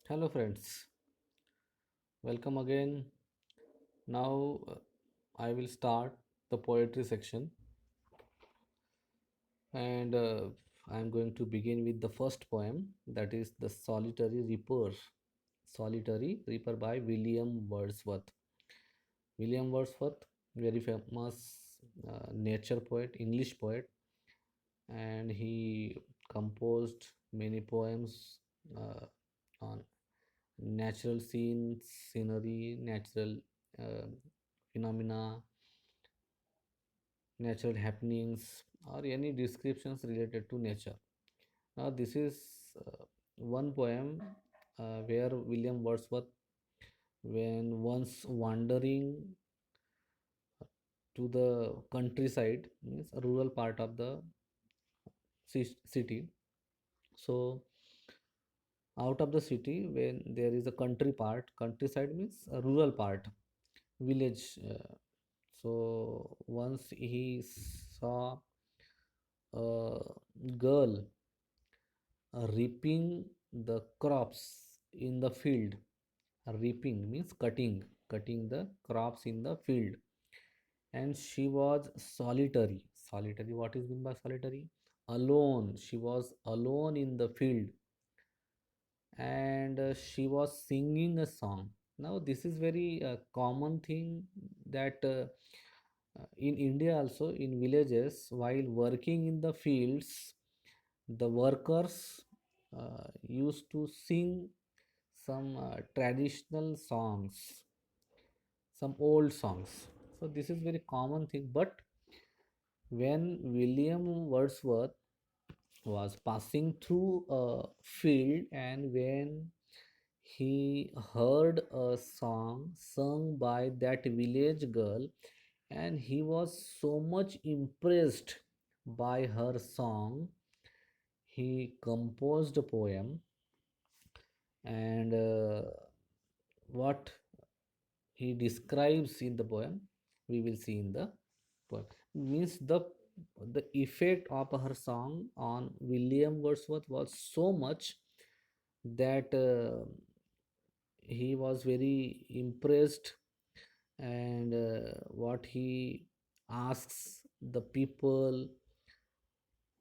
Hello, friends. Welcome again. Now, I will start the poetry section, and I am going to begin with the first poem, that is The Solitary Reaper. Solitary Reaper by William Wordsworth. William Wordsworth, very famous nature poet, English poet, and he composed many poems uh, on natural scenes, scenery, natural uh, phenomena, natural happenings, or any descriptions related to nature. Now, this is one poem where William Wordsworth, when once wandering to the countryside, means a rural part of the city. So, out of the city, when there is a country part, countryside means a rural part, village. So once he saw a girl reaping the crops in the field. Reaping means cutting the crops in the field, and she was solitary. Solitary, what is meant by solitary? Alone. She was alone in the field, and she was singing a song. Now this is very common thing that in India also, in villages, while working in the fields, the workers used to sing some traditional songs, some old songs. So this is very common thing. But when William Wordsworth was passing through a field, and when he heard a song sung by that village girl, and he was so much impressed by her song, he composed a poem. And what he describes in the poem, we will see in the poem. Means the effect of her song on William Wordsworth was so much that he was very impressed. And what he asks the people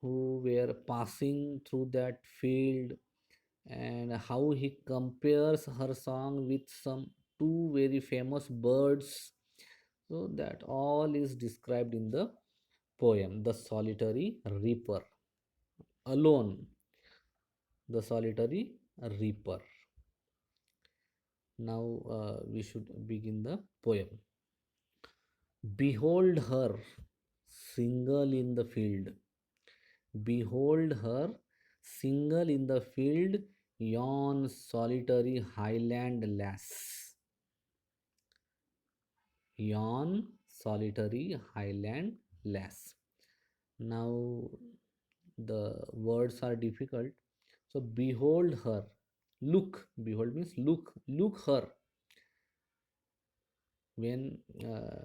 who were passing through that field, and how he compares her song with some two very famous birds. So that all is described in the poem, The Solitary Reaper. Alone, the solitary reaper. Now we should begin the poem. Behold her, single in the field. Behold her, single in the field, yon solitary highland lass. Yon solitary highland lass. Now the words are difficult. So behold her. Look. Behold means look. Look her. When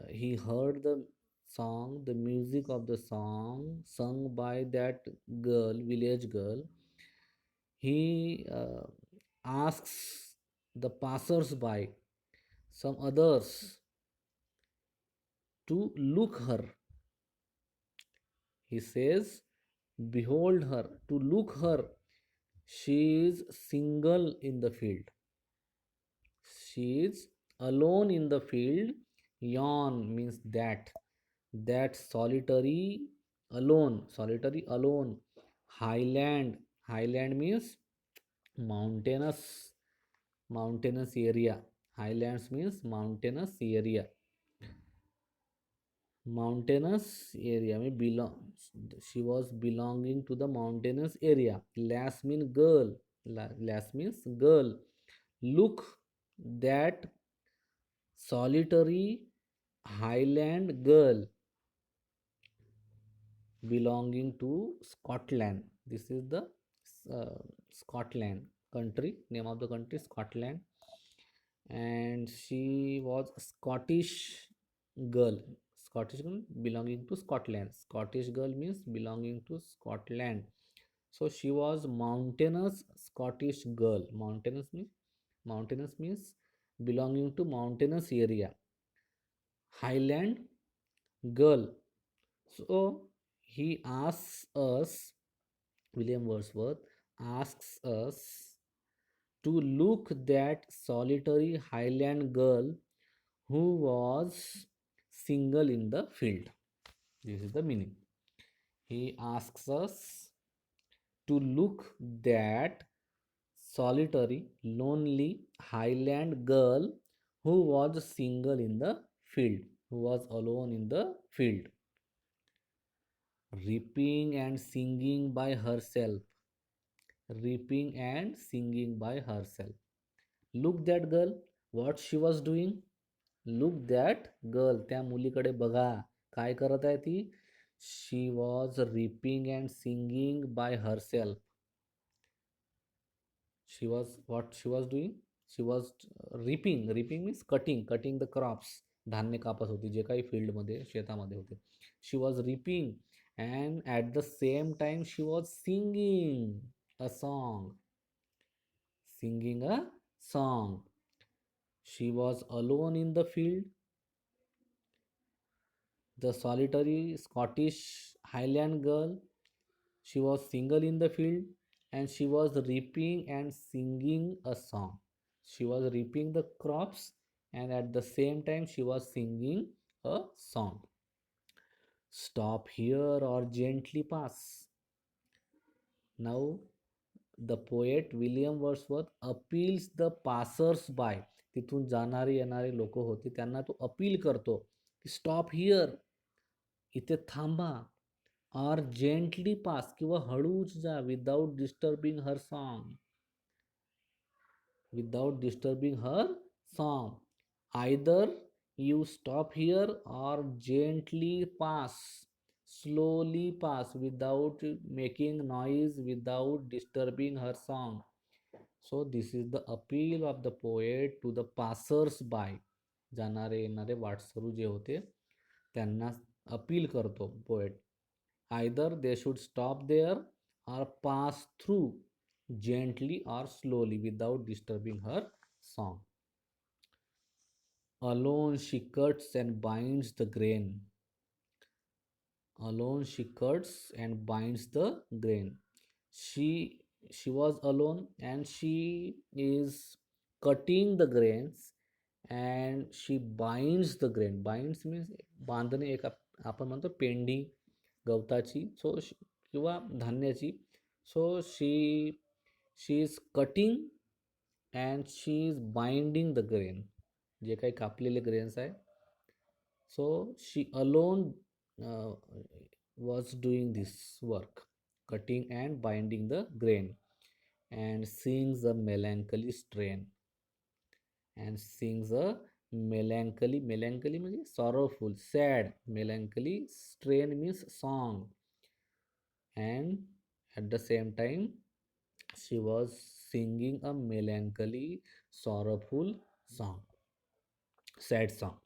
he heard the song, the music of the song sung by that girl, village girl, he asks the passers by, some others, to look her. He says, behold her, to look her. She is single in the field. She is alone in the field. Yon means that solitary, alone, solitary alone. Highland, highland means mountainous, mountainous area. Highlands means mountainous area. Mountainous area may belong. She was belonging to the mountainous area. Lass means girl. Lass means girl. Look, that solitary highland girl belonging to Scotland. This is the Scotland country. Name of the country Scotland, and she was a Scottish girl. Scottish girl belonging to Scotland. Scottish girl means belonging to Scotland. So she was mountainous Scottish girl. Mountainous means Mountainous means belonging to mountainous area. Highland girl. So he asks us, William Wordsworth asks us to look that solitary Highland girl who was single in the field. This is the meaning. He asks us to look that solitary, lonely Highland girl who was single in the field, who was alone in the field, reaping and singing by herself, reaping and singing by herself. Look that girl, what she was doing. Look that girl, त्या मुलीकडे बघा, काय करत आहे ती. She was reaping and singing by herself. She was doing, she was reaping means cutting the crops. धान्य कापत होती, जे काही फील्डमध्ये शेतामध्ये होते. She was reaping and at the same time she was a song singing a song. She was alone in the field. The solitary Scottish Highland girl, she was single in the field and she was reaping and singing a song. She was reaping the crops and at the same time she was singing a song. Stop here or gently pass. Now the poet William Wordsworth appeals the passers by. तिथून जाणारे येणारे लोक होते त्यांना तो appeal करतो की stop here, इथे थांबा. ऑर जेंटली पास, किंवा हळूच जा. Without disturbing her song. Either you stop here और gently pass, slowly pass without making noise, without disturbing her song. So this is the appeal of the poet to the passers by. जाणारे येणारे वाटसरू जे होते त्यांना appeal करतो poet. Either they should stop there or pass through gently or slowly without disturbing her song. Alone she cuts and binds the grain. Alone she cuts and binds the grain. She was alone and she is cutting the grains and she binds the grain. Binds means बांधणे. एक आपण म्हणतो पेंडी गवताची, so किंवा धान्याची. So she is cutting and she is binding the grain, जे काही कापलेले grains आहे. So she alone was doing this work, cutting and binding the grain, and sings a melancholy strain. And sings a melancholy means sorrowful, sad. Melancholy strain means song. And at the same time, she was singing a melancholy, sorrowful song, sad song.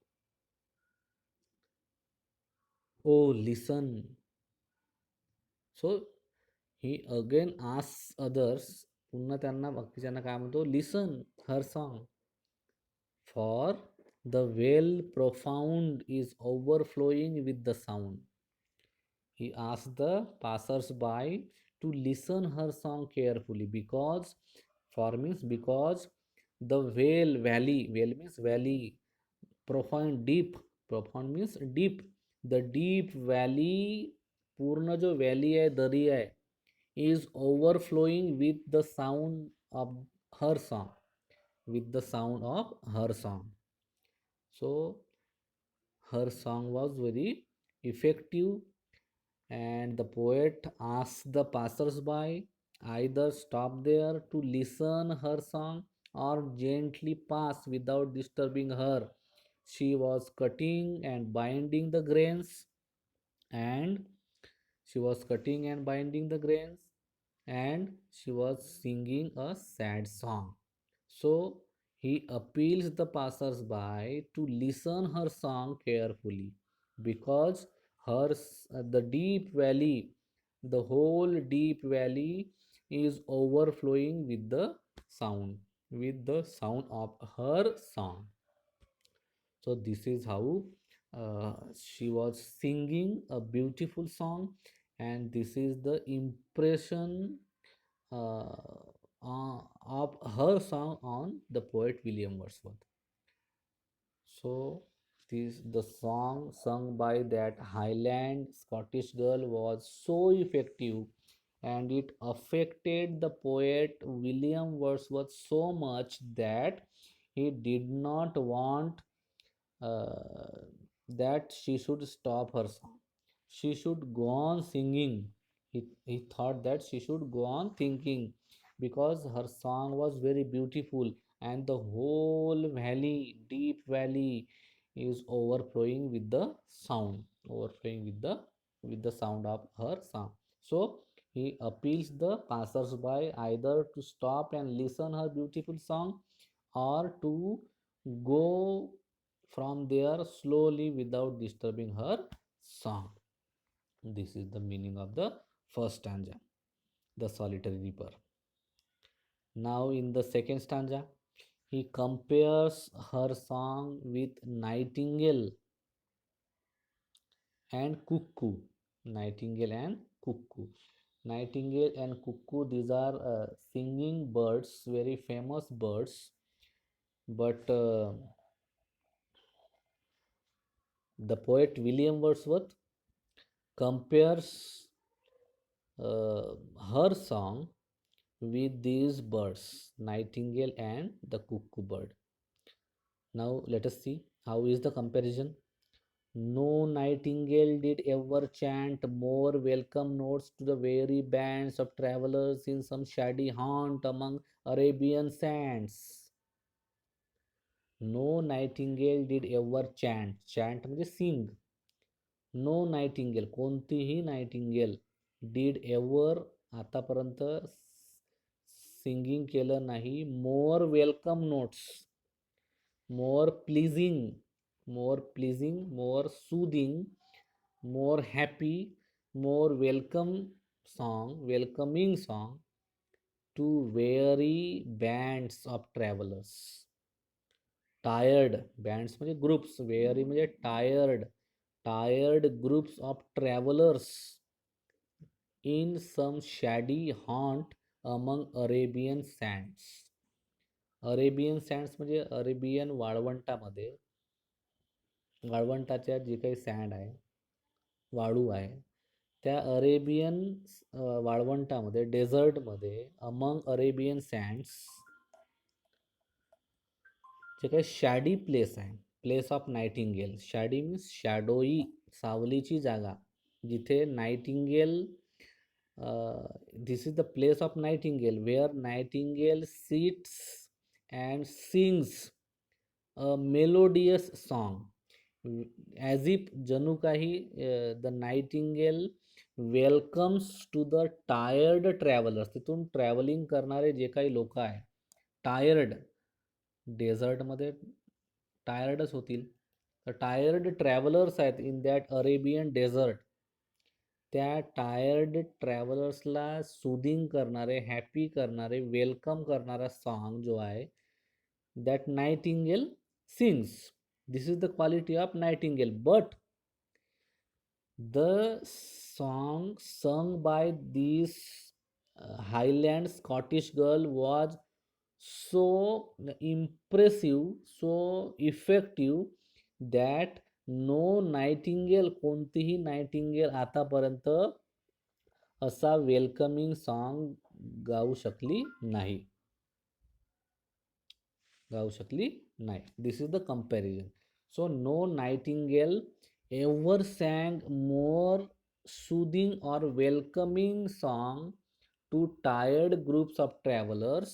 Oh, listen. So he again asks others, पुन्हा त्यांना बाकीच्यांना काय म्हणतो, listen her song. For the well profound is overflowing with the sound. He asks the passers by to listen her song carefully, because because the valley means valley, profound means deep. The deep valley, पूर्ण जो valley आहे, दरी आहे, is overflowing with the sound of her song. With the sound of her song. So her song was very effective, and the poet asks the passers-by either stop there to listen her song or gently pass without disturbing her. She was cutting and binding the grains, and she was cutting and binding the grains, and she was singing a sad song. So he appeals the passers-by to listen her song carefully, because the deep valley, the whole deep valley is overflowing with the sound. with the sound of her song. So this is how she was singing a beautiful song, and this is the impression uh, of her song on the poet William Wordsworth. So this the song sung by that Highland Scottish girl was so effective, and it affected the poet William Wordsworth so much that he did not want uh, that she should stop her song. She should go on singing. He thought that she should go on thinking because her song was very beautiful, and the whole valley, deep valley, is overflowing with the sound, overflowing with the sound of her song. So he appeals the passers-by either to stop and listen her beautiful song, or to go from there slowly without disturbing her song. This is the meaning of the first stanza, the solitary reaper. Now, in the second stanza, he compares her song with nightingale and cuckoo. Nightingale and cuckoo. Nightingale and cuckoo, these are singing birds, very famous birds, but the poet William Wordsworth compares her song with these birds, nightingale and the cuckoo bird. Now let us see how is the comparison. No nightingale did ever chant more welcome notes to the weary bands of travelers in some shady haunt among Arabian sands. No nightingale did ever chant. Chant म्हणजे sing. No nightingale कोणतीही nightingale did ever आतापर्यंत singing केलं नाही more welcome notes more pleasing more soothing more happy more welcome song welcoming song to weary bands of travellers tired bands म्हणजे groups weary म्हणजे tired groups of travellers in some shady haunt among Arabian sands. Arabian sands म्हणजे Arabian वाळवंटामध्ये वाळवंटाच्या जे काही sand आहे वाळू आहे त्या अरेबियन वाळवंटामध्ये डेझर्टमध्ये अमंग अरेबियन सँड्स जे काही शॅडी प्लेस आहे place of nightingale shady means shadowy सावलीची जागा जिथे nightingale this is the place of nightingale where nightingale sits and sings a melodious song as if जणू काही the nightingale welcomes to the tired travelers तिथून travelling करणारे जे काही लोक आहे टायर्ड डेझर्टमध्ये टायर्डच होतील तर टायर्ड ट्रॅव्हलर्स आहेत इन दॅट अरेबियन डेझर्ट त्या टायर्ड ट्रॅव्हलर्सला सुदिंग करणारे हॅपी करणारे वेलकम करणारा सॉन्ग जो आहे that Nightingale sings this is the quality of Nightingale but the song sung by this Highland Scottish girl was so impressive, so effective that no Nightingale कोणतीही Nightingale आतापर्यंत असा welcoming song गाऊ शकली नाही गाऊ शकली नाही this is the comparison so no nightingale ever sang more soothing or welcoming song to tired groups of travelers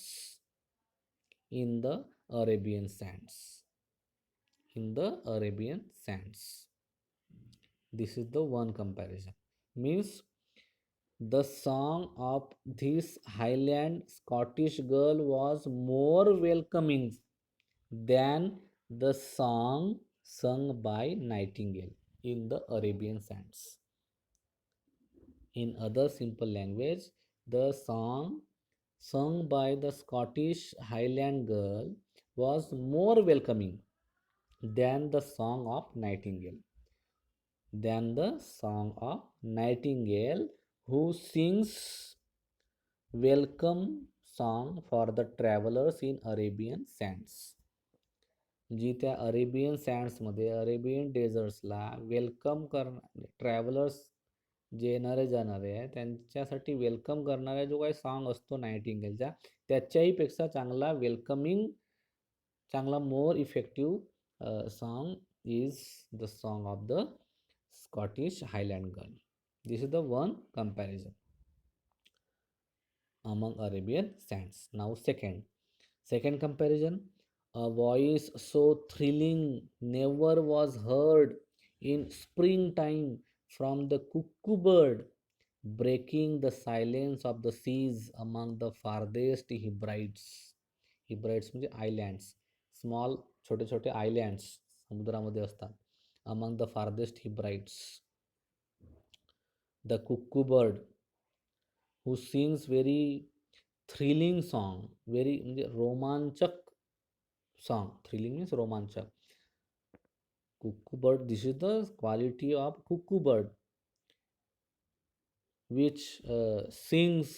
in the Arabian sands. In the Arabian sands. This is the one comparison. Means the song of this Highland Scottish girl was more welcoming than the song sung by Nightingale in the Arabian sands. In other simple language, the song sung by the Scottish Highland Girl, was more welcoming than the song of Nightingale. Than the song of Nightingale, who sings welcome song for the travelers in Arabian sands. जी त्या Arabian सँड्समध्ये Arabian डेझर्ट्सला welcome travellers जे येणारे जाणारे आहे त्यांच्यासाठी welcome करणारा जो काही song असतो नायटिंगेलचा त्याच्याही पेक्षा चांगला वेलकमिंग चांगला more effective song is the song of the Scottish highland girl. This is the one comparison among Arabian sands. Now, second comparison, a voice so thrilling never was heard in springtime from the cuckoo bird, breaking the silence of the seas among the farthest Hebrides. Hebrides म्हणजे islands, small छोटे छोटे islands समुद्रामध्ये असतात. Among the farthest Hebrides, the cuckoo bird who sings very thrilling song, very म्हणजे रोमांचक song. Thrilling means romanchak. Cuckoo bird, this is the quality of cuckoo bird which sings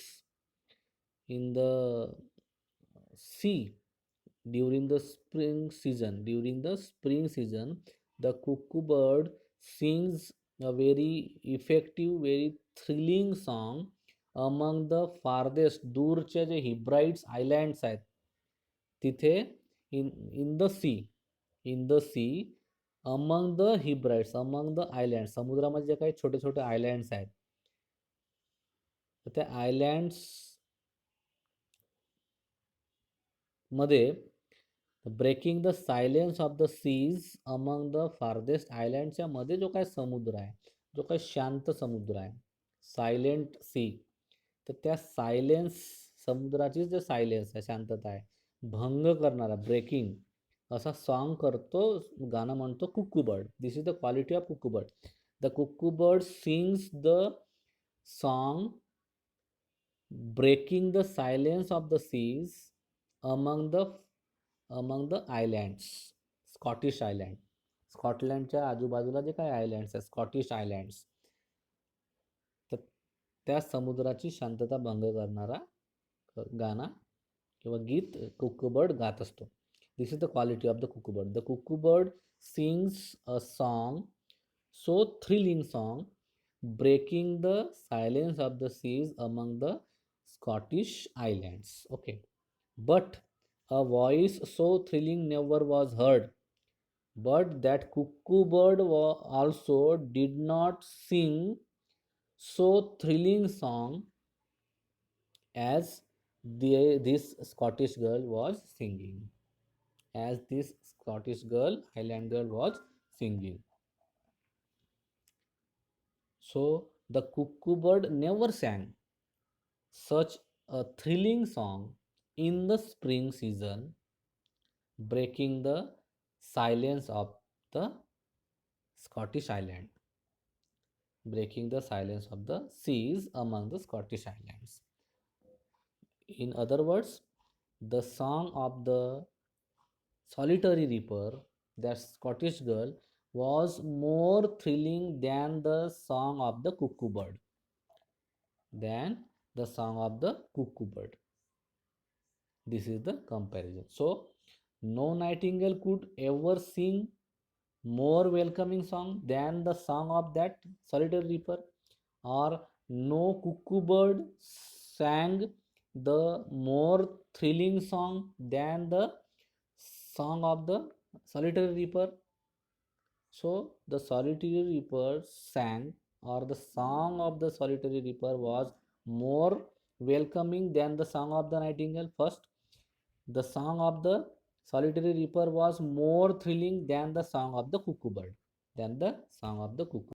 in the sea during the spring season. During the spring season, the cuckoo bird sings a very effective, very thrilling song among the farthest दूरच्या जे हिब्राइड्स islands आहेत तिथे in the sea in the sea among the Hebrides among the island समुद्रामध्ये जे काही छोटे छोटे islands आहेत तर त्या आयलँड्स मध्ये breaking the silence of the seas among the farthest आयलँडच्या मध्ये जो काय समुद्र आहे जो काही शांत समुद्र आहे सायलेंट सी तर त्या सायलेन्स समुद्राची जे सायलेन्स आहे शांतता आहे भंग करणारा ब्रेकिंग असा सॉन्ग करतो गाणं म्हणतो cuckoo bird. This is the quality of cuckoo bird. The cuckoo bird sings the song breaking the silence of the seas among the islands. Scottish island स्कॉटलँडच्या आजूबाजूला जे काही आयलँड्स आहेत स्कॉटिश आयलँड्स तर त्या समुद्राची शांतता भंग करणारा गाणं किंवा गीत कुक्कू बर्ड गात असतो. This is the quality of the cuckoo bird. The cuckoo bird sings a song so thrilling song breaking the silence of the seas among the Scottish islands. Okay, but a voice so thrilling never was heard, but that cuckoo bird also did not sing so thrilling song as this Scottish girl was singing, as this Scottish girl Highland girl was singing. So the cuckoo bird never sang such a thrilling song in the spring season, breaking the silence of the Scottish island, breaking the silence of the seas among the Scottish islands. In other words, the song of the solitary reaper, that Scottish girl, was more thrilling than the song of the cuckoo bird. Than the song of the cuckoo bird. This is the comparison. So, no nightingale could ever sing more welcoming song than the song of that solitary reaper, or no cuckoo bird sang the more thrilling song than the song of the solitary reaper. So the solitary reaper sang, or the song of the solitary reaper was more welcoming than the song of the nightingale. First, the song of the solitary reaper was more thrilling than the song of the cuckoo bird. Than the song of the cuckoo.